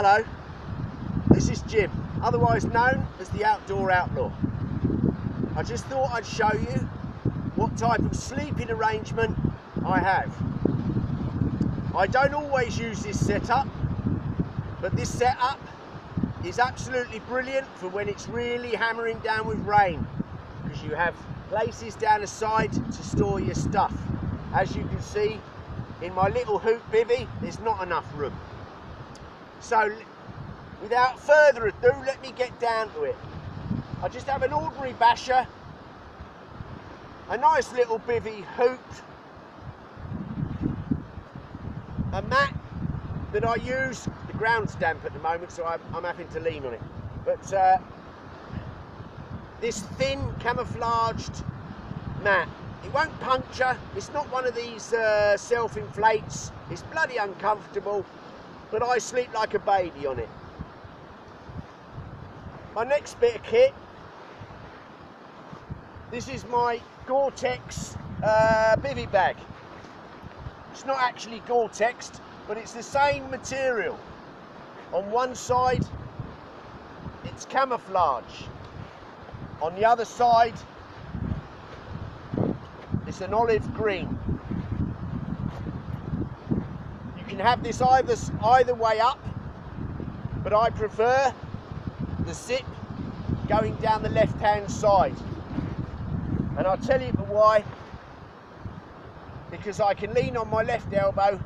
Hello, this is Jim, otherwise known as the Outdoor Outlaw. I just thought I'd show you what type of sleeping arrangement I have. I don't always use this setup, but this setup is absolutely brilliant for when it's really hammering down with rain, because you have places down the side to store your stuff. As you can see, in my little hoop bivvy, there's not enough room. So, without further ado, let me get down to it. I just have an ordinary basher, a nice little bivvy hoop, a mat that I use. The ground's damp at the moment, so I'm having to lean on it. But this thin camouflaged mat, it won't puncture. It's not one of these self-inflates. It's bloody uncomfortable, but I sleep like a baby on it. My next bit of kit, this is my Gore-Tex bivvy bag. It's not actually Gore-Tex, but it's the same material. On one side, it's camouflage. On the other side, it's an olive green. You can have this either way up, but I prefer the zip going down the left-hand side. And I'll tell you why. Because I can lean on my left elbow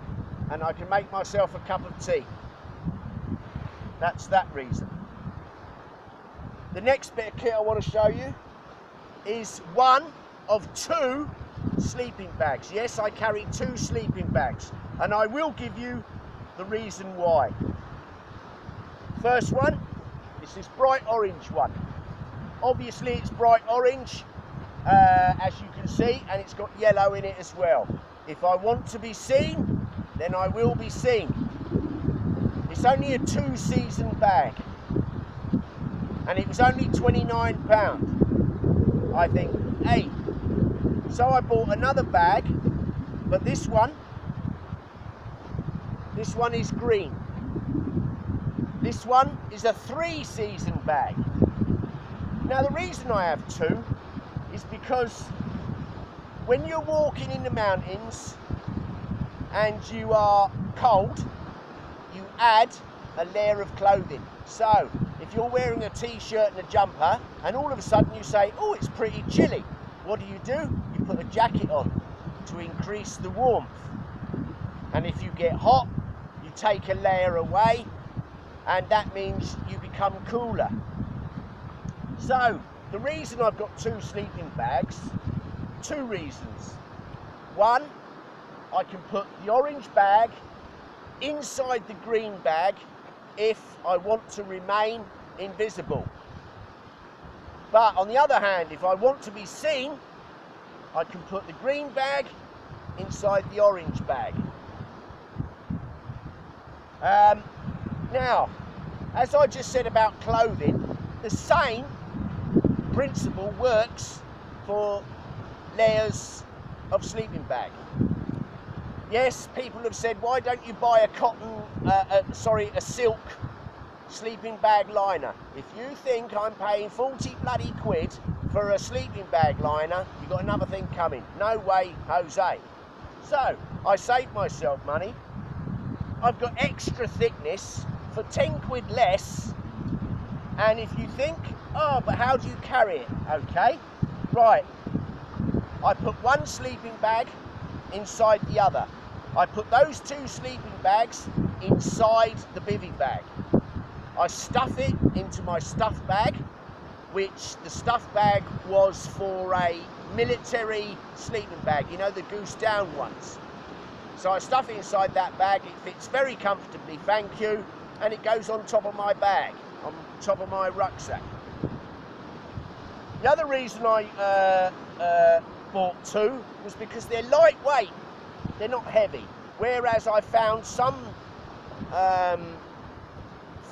and I can make myself a cup of tea. That's that reason. The next bit of kit I want to show you is one of two sleeping bags. Yes, I carry two sleeping bags, and I will give you the reason why. First one is this bright orange one. Obviously it's bright orange, as you can see, and it's got yellow in it as well. If I want to be seen, then I will be seen. It's only a 2-season bag, and it was only £29, I think. Hey, so I bought another bag, but this one is green. This one is a 3-season bag. Now the reason I have two is because when you're walking in the mountains and you are cold, you add a layer of clothing. So if you're wearing a t-shirt and a jumper and all of a sudden you say, oh, it's pretty chilly, what do? You put a jacket on to increase the warmth. And if you get hot, you take a layer away, and that means you become cooler. So the reason I've got two sleeping bags, two reasons. One, I can put the orange bag inside the green bag if I want to remain invisible. But on the other hand, if I want to be seen, I can put the green bag inside the orange bag. Now, as I just said about clothing, the same principle works for layers of sleeping bag. Yes, people have said, why don't you buy a a silk sleeping bag liner? If you think I'm paying 40 bloody quid for a sleeping bag liner, you've got another thing coming. No way, Jose. So, I saved myself money. I've got extra thickness for 10 quid less. And if you think, oh, but how do you carry it? Okay, right. I put one sleeping bag inside the other. I put those two sleeping bags inside the bivvy bag. I stuff it into my stuff bag, which the stuff bag was for a military sleeping bag, you know, the goose down ones. So I stuff it inside that bag. It fits very comfortably, thank you, and it goes on top of my bag, on top of my rucksack. The other reason I bought two was because they're lightweight, they're not heavy, whereas I found some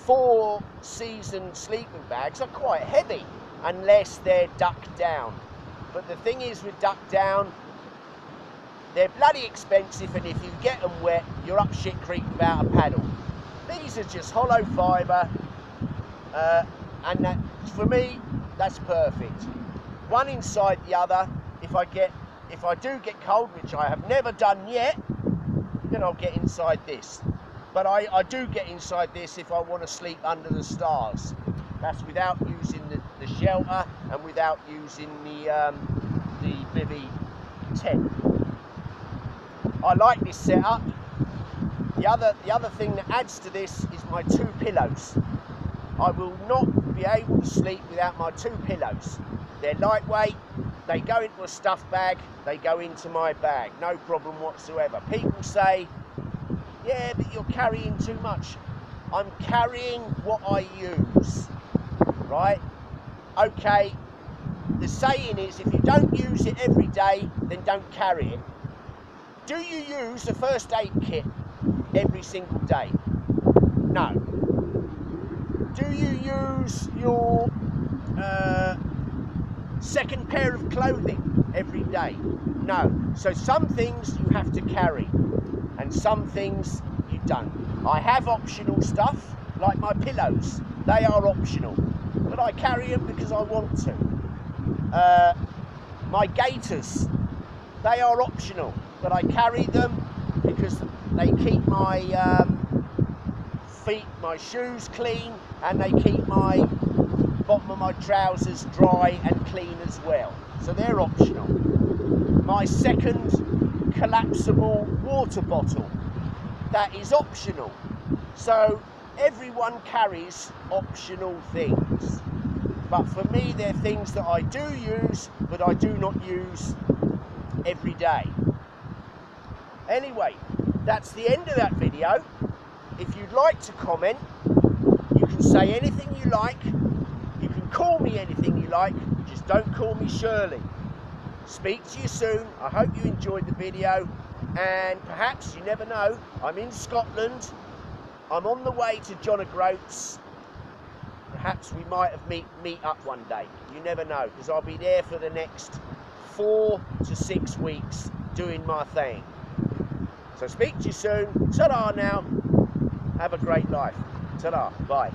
4-season sleeping bags are quite heavy unless they're ducked down. But the thing is with ducked down, they're bloody expensive, and if you get them wet, you're up shit creek without a paddle. These are just hollow fibre, and that, for me, that's perfect. One inside the other. If I do get cold, which I have never done yet, then I'll get inside this. But I do get inside this if I want to sleep under the stars. That's without using the shelter and without using the bivvy tent. I like this setup. The other thing that adds to this is my 2 pillows. I will not be able to sleep without my 2 pillows. They're lightweight, they go into a stuff bag, they go into my bag, no problem whatsoever. People say, yeah, but you're carrying too much. I'm carrying what I use, right? Okay, the saying is, if you don't use it every day, then don't carry it. Do you use the first aid kit every single day? No. Do you use your second pair of clothing every day? No. So some things you have to carry and some things you don't. I have optional stuff like my pillows. They are optional, but I carry them because I want to. My gaiters, they are optional, but I carry them because they keep my feet, my shoes clean, and they keep my bottom of my trousers dry and clean as well. So they're optional. My second collapsible water bottle, that is optional. So everyone carries optional things. But for me, they're things that I do use, but I do not use every day. Anyway, that's the end of that video. If you'd like to comment, you can say anything you like. You can call me anything you like. Just don't call me Shirley. Speak to you soon. I hope you enjoyed the video. And perhaps, you never know, I'm in Scotland. I'm on the way to John O'Groats. Perhaps we might have meet up one day. You never know, because I'll be there for the next 4 to 6 weeks doing my thing. So speak to you soon. Ta-da now. Have a great life. Ta-da. Bye.